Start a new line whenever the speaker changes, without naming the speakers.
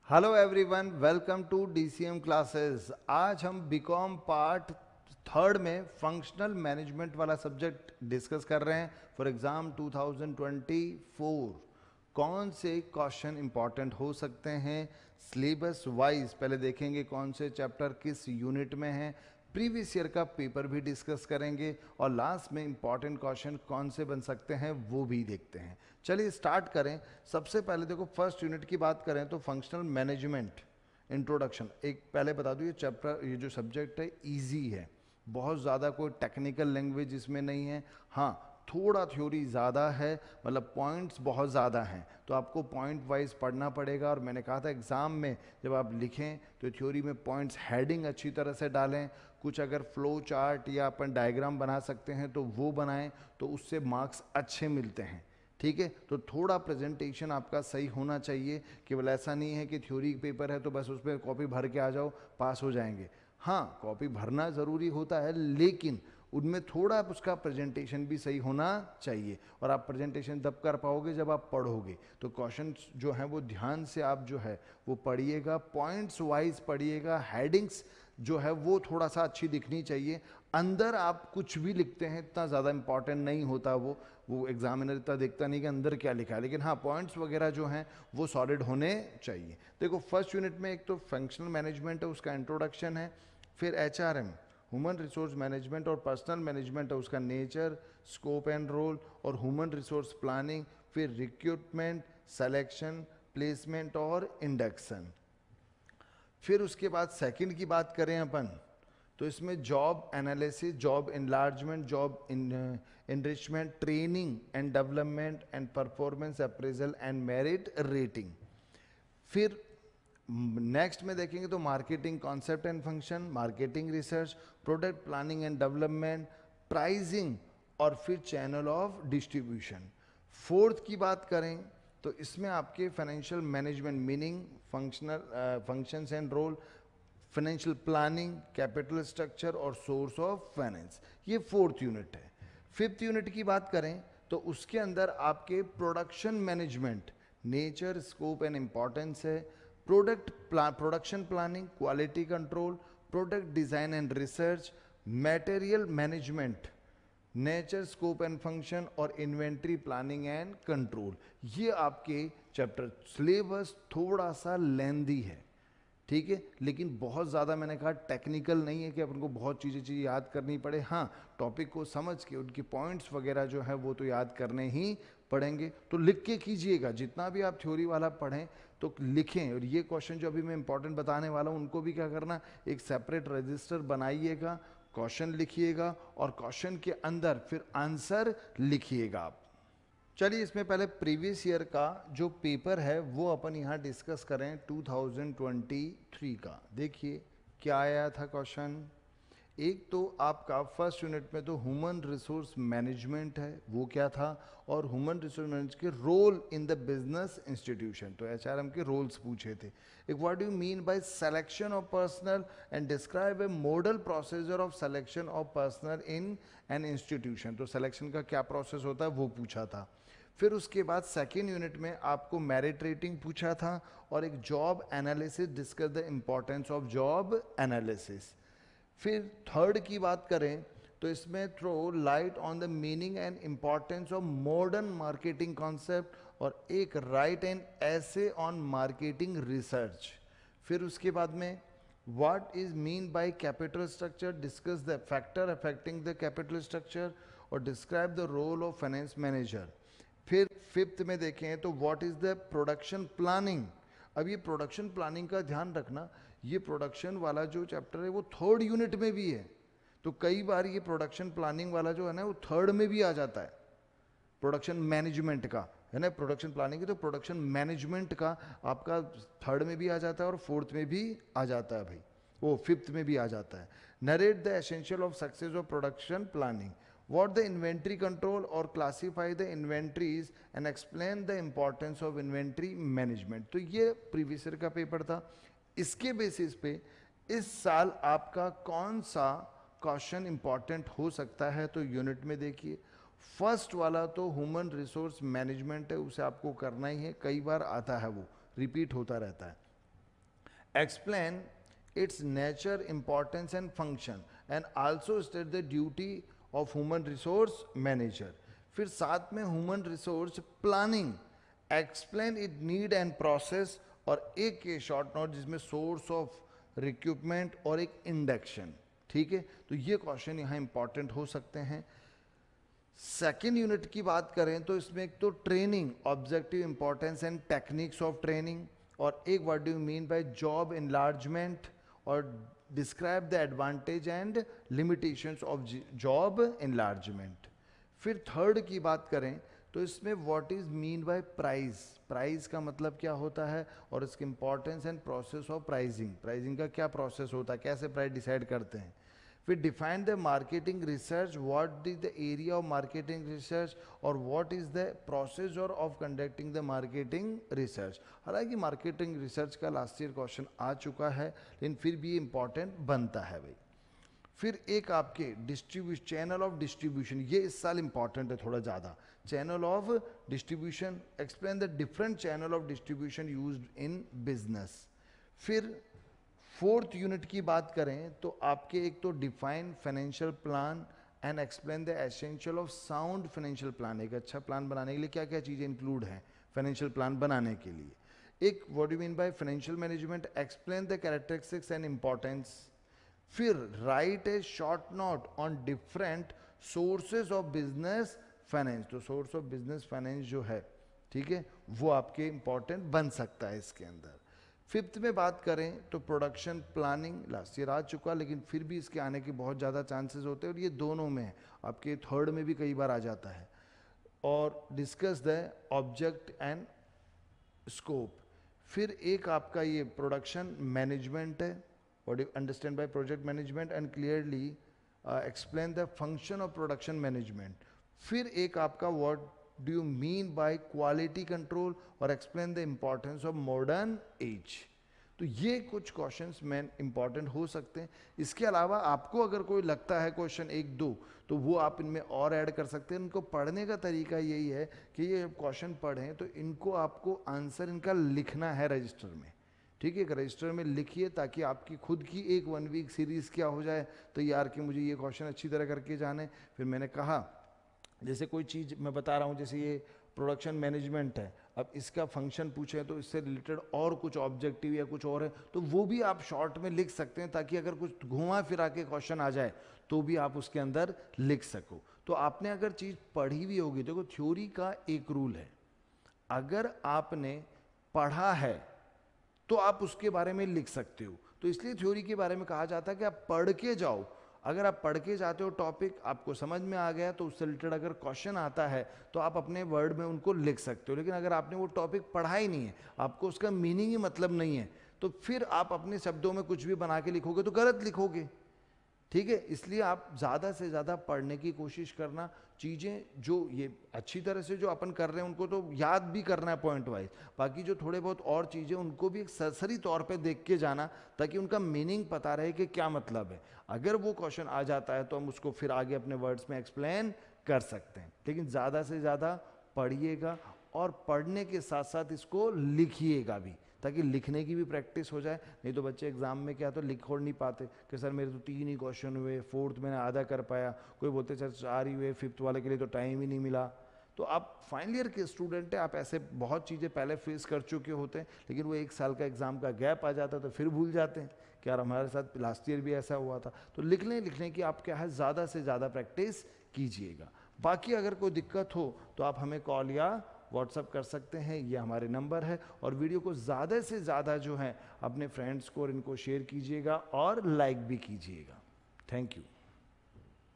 Hello everyone, welcome to DCM classes. आज हम BCom part third में फंक्शनल मैनेजमेंट वाला सब्जेक्ट डिस्कस कर रहे हैं फॉर एग्जाम 2024। कौन से क्वेश्चन इंपॉर्टेंट हो सकते हैं सिलेबस वाइज पहले देखेंगे, कौन से चैप्टर किस यूनिट में हैं, प्रीवियस ईयर का पेपर भी डिस्कस करेंगे और लास्ट में इंपॉर्टेंट क्वेश्चन कौन से बन सकते हैं वो भी देखते हैं। चलिए स्टार्ट करें। सबसे पहले देखो, फर्स्ट यूनिट की बात करें तो फंक्शनल मैनेजमेंट इंट्रोडक्शन। एक पहले बता दूं, ये चैप्टर, ये जो सब्जेक्ट है इजी है, बहुत ज़्यादा कोई टेक्निकल लैंग्वेज इसमें नहीं है। हाँ, थोड़ा थ्योरी ज़्यादा है, मतलब पॉइंट्स बहुत ज़्यादा हैं, तो आपको पॉइंट वाइज पढ़ना पड़ेगा। और मैंने कहा था एग्ज़ाम में जब आप लिखें तो थ्योरी में पॉइंट्स हेडिंग अच्छी तरह से डालें। कुछ अगर फ्लो चार्ट या अपन डायग्राम बना सकते हैं तो वो बनाएं, तो उससे मार्क्स अच्छे मिलते हैं। ठीक है, तो थोड़ा प्रेजेंटेशन आपका सही होना चाहिए। केवल ऐसा नहीं है कि थ्योरी पेपर है तो बस उस पर कॉपी भर के आ जाओ, पास हो जाएंगे। हाँ, कॉपी भरना ज़रूरी होता है, लेकिन उनमें थोड़ा उसका प्रेजेंटेशन भी सही होना चाहिए। और आप प्रेजेंटेशन तब कर पाओगे जब आप पढ़ोगे। तो क्वेश्चन जो है वो ध्यान से आप जो है वो पढ़िएगा, पॉइंट्स वाइज पढ़िएगा, हेडिंग्स जो है वो थोड़ा सा अच्छी दिखनी चाहिए। अंदर आप कुछ भी लिखते हैं इतना ज़्यादा इंपॉर्टेंट नहीं होता, वो एग्जामिनर इतना देखता नहीं कि अंदर क्या लिखा है, लेकिन हाँ पॉइंट्स वगैरह जो हैं वो सॉलिड होने चाहिए। देखो, फर्स्ट यूनिट में एक तो फंक्शनल मैनेजमेंट है, उसका इंट्रोडक्शन है। फिर एचआरएम, ह्यूमन रिसोर्स मैनेजमेंट और पर्सनल मैनेजमेंट है, उसका नेचर, स्कोप एंड रोल और ह्यूमन रिसोर्स प्लानिंग। फिर रिक्रूटमेंट, सिलेक्शन, प्लेसमेंट और इंडक्शन। फिर उसके बाद सेकंड की बात करें अपन तो इसमें job analysis, job enlargement, job enrichment, training and development and performance appraisal and merit rating. फिर नेक्स्ट में देखेंगे तो marketing concept and function, marketing research, product planning and development, pricing और फिर चैनल ऑफ डिस्ट्रीब्यूशन। फोर्थ की बात करें तो इसमें आपके financial management meaning, functions and role, financial planning, capital structure और सोर्स ऑफ फाइनेंस। ये फोर्थ यूनिट है। फिफ्थ यूनिट की बात करें तो उसके अंदर आपके production management, nature, scope and importance है, production planning, quality control, product design and research, material management, nature, scope and function और इन्वेंट्री प्लानिंग एंड कंट्रोल। ये आपके चैप्टर। सिलेबस थोड़ा सा लेंदी है, ठीक है, लेकिन बहुत ज़्यादा मैंने कहा टेक्निकल नहीं है कि अपन को बहुत चीज़ें याद करनी पड़े। हाँ, टॉपिक को समझ के उनके पॉइंट्स वगैरह जो है वो तो याद करने ही पड़ेंगे। तो लिख के कीजिएगा, जितना भी आप थ्योरी वाला पढ़ें तो लिखें। और ये क्वेश्चन जो अभी मैं इंपॉर्टेंट बताने वाला हूँ उनको भी क्या करना, एक सेपरेट रजिस्टर बनाइएगा, क्वेश्चन लिखिएगा और क्वेश्चन के अंदर फिर आंसर लिखिएगा आप। चलिए इसमें पहले प्रीवियस ईयर का जो पेपर है वो अपन यहाँ डिस्कस करें 2023 का। देखिए क्या आया था क्वेश्चन। एक तो आपका फर्स्ट यूनिट में तो ह्यूमन रिसोर्स मैनेजमेंट है, वो क्या था, और ह्यूमन रिसोर्स मैनेजमेंट के role in the business institution, तो एचआरएम के रोल्स पूछे थे। एक, what do you mean by selection of personnel and describe a model procedure of selection of personnel in an institution, तो सिलेक्शन का क्या process होता है वो पूछा था। फिर उसके बाद सेकेंड यूनिट में आपको मेरिट रेटिंग पूछा था और एक job analysis, discuss the importance of job analysis. फिर थर्ड की बात करें तो इसमें throw light on the meaning and importance of modern marketing concept और एक write an essay on marketing research. फिर उसके बाद में what is mean by capital structure, discuss the factor affecting the capital structure और describe the role of finance manager. फिर fifth में देखें तो what is the production planning. अब ये प्रोडक्शन प्लानिंग का ध्यान रखना, ये प्रोडक्शन वाला जो चैप्टर है वो थर्ड यूनिट में भी है, तो कई बार ये प्रोडक्शन प्लानिंग वाला जो है ना वो थर्ड में भी आ जाता है। प्रोडक्शन मैनेजमेंट का है ना, प्रोडक्शन प्लानिंग की तो प्रोडक्शन मैनेजमेंट का आपका थर्ड में भी आ जाता है और फोर्थ में भी आ जाता है भाई, वो फिफ्थ में भी आ जाता है। Narrate the essential of success of production planning, what the inventory control or classify the inventories and explain the importance of inventory management। तो ये प्रीवियस ईयर का पेपर था। इसके बेसिस पे इस साल आपका कौन सा क्वेश्चन इंपॉर्टेंट हो सकता है, तो यूनिट में देखिए। फर्स्ट वाला तो ह्यूमन रिसोर्स मैनेजमेंट है, उसे आपको करना ही है, कई बार आता है, वो रिपीट होता रहता है। explain its nature, importance and function, and also state the duty of human resource manager. फिर साथ में human resource planning, explain its need and process, और एक ये शॉर्ट नोट जिसमें सोर्स ऑफ रिक्रूटमेंट और एक इंडक्शन. ठीक है, तो ये क्वेश्चन यहाँ इंपॉर्टेंट हो सकते हैं. सेकेंड यूनिट की बात करें तो इसमें एक तो training, objective, importance and techniques of training, और एक what do you mean by job enlargement, और describe the advantage and limitations of job enlargement. फिर थर्ड की बात करें तो इसमें what is mean by price, price का मतलब क्या होता है, और इसके importance and process of pricing, pricing का क्या प्रोसेस होता है, कैसे प्राइस डिसाइड करते हैं. फिर define the marketing research, what is the area of marketing research, और what is the process of conducting the marketing research. हालांकि मार्केटिंग रिसर्च का लास्ट ईयर क्वेश्चन आ चुका है, लेकिन फिर भी इंपॉर्टेंट बनता है भाई. फिर एक आपके डिस्ट्रीब्यूशन, चैनल ऑफ डिस्ट्रीब्यूशन, ये इस साल इंपॉर्टेंट है थोड़ा ज़्यादा. Channel of distribution, explain the different channel of distribution used in business. फिर फोर्थ यूनिट की बात करें तो आपके एक तो define financial plan and explain the essential of sound financial plan. एक अच्छा प्लान बनाने के लिए क्या क्या चीज़ें इंक्लूड हैं फाइनेंशियल प्लान बनाने के लिए. एक what do mean by financial management, explain the characteristics and importance. फिर write a short note on different sources of business finance. तो सोर्स ऑफ बिजनेस फाइनेंस जो है, ठीक है, वो आपके इंपॉर्टेंट बन सकता है इसके अंदर. फिफ्थ में बात करें तो प्रोडक्शन प्लानिंग लास्ट ईयर आ चुका, लेकिन फिर भी इसके आने के बहुत ज़्यादा चांसेस होते हैं, और ये दोनों में है, आपके थर्ड में भी कई बार आ जाता है. और discuss the object and scope. फिर एक आपका ये प्रोडक्शन मैनेजमेंट है, what you understand by project management, and clearly explain the function of production management. फिर एक आपका what do you mean by quality control, और explain the importance of modern age. तो ये कुछ क्वेश्चंस में इंपॉर्टेंट हो सकते हैं. इसके अलावा आपको अगर कोई लगता है क्वेश्चन एक दो, तो वो आप इनमें और ऐड कर सकते हैं. इनको पढ़ने का तरीका यही है कि ये क्वेश्चन पढ़ें तो इनको आपको आंसर इनका लिखना है रजिस्टर में. ठीक है, रजिस्टर में लिखिए ताकि आपकी खुद की एक 1 वीक सीरीज़ क्या हो जाए तैयार कि मुझे ये क्वेश्चन अच्छी तरह करके जाने. फिर मैंने कहा जैसे कोई चीज़ मैं बता रहा हूँ, जैसे ये प्रोडक्शन मैनेजमेंट है, अब इसका फंक्शन पूछे तो इससे रिलेटेड और कुछ ऑब्जेक्टिव या कुछ और है, तो वो भी आप शॉर्ट में लिख सकते हैं ताकि अगर कुछ घुमा फिरा के क्वेश्चन आ जाए तो भी आप उसके अंदर लिख सको. तो आपने अगर चीज़ पढ़ी हुई होगी, देखो थ्योरी का एक रूल है, अगर आपने पढ़ा है तो आप उसके बारे में लिख सकते हो. तो इसलिए थ्योरी के बारे में कहा जाता है कि आप पढ़ के जाओ. अगर आप पढ़ के जाते हो, टॉपिक आपको समझ में आ गया, तो उससे रिलेटेड अगर क्वेश्चन आता है तो आप अपने वर्ड में उनको लिख सकते हो. लेकिन अगर आपने वो टॉपिक पढ़ा ही नहीं है, आपको उसका मीनिंग ही मतलब नहीं है, तो फिर आप अपने शब्दों में कुछ भी बना के लिखोगे तो गलत लिखोगे. ठीक है, इसलिए आप ज़्यादा से ज़्यादा पढ़ने की कोशिश करना. चीज़ें जो ये अच्छी तरह से जो अपन कर रहे हैं उनको तो याद भी करना है पॉइंट वाइज, बाकी जो थोड़े बहुत और चीज़ें उनको भी एक सरसरी तौर पे देख के जाना ताकि उनका मीनिंग पता रहे कि क्या मतलब है. अगर वो क्वेश्चन आ जाता है तो हम उसको फिर आगे अपने वर्ड्स में एक्सप्लेन कर सकते हैं. लेकिन ज़्यादा से ज़्यादा पढ़िएगा और पढ़ने के साथ साथ इसको लिखिएगा भी, ताकि लिखने की भी प्रैक्टिस हो जाए. नहीं तो बच्चे एग्जाम में क्या तो लिख और नहीं पाते कि सर मेरे तो 3 ही क्वेश्चन हुए, फोर्थ मैंने आधा कर पाया, कोई बोलते सर 4 ही हुए, फिफ्थ वाले के लिए तो टाइम ही नहीं मिला. तो आप फाइनल ईयर के स्टूडेंट हैं, आप ऐसे बहुत चीज़ें पहले फेस कर चुके होते हैं, लेकिन वो 1 साल का एग्जाम का गैप आ जाता है तो फिर भूल जाते हैं कि यार हमारे साथ लास्ट ईयर भी ऐसा हुआ था. तो लिखने की आप क्या है ज़्यादा से ज़्यादा प्रैक्टिस कीजिएगा. बाकी अगर कोई दिक्कत हो तो आप हमें कॉल या व्हाट्सअप कर सकते हैं, ये हमारे नंबर है. और वीडियो को ज़्यादा से ज़्यादा जो है अपने फ्रेंड्स को और इनको शेयर कीजिएगा और लाइक भी कीजिएगा. Thank you.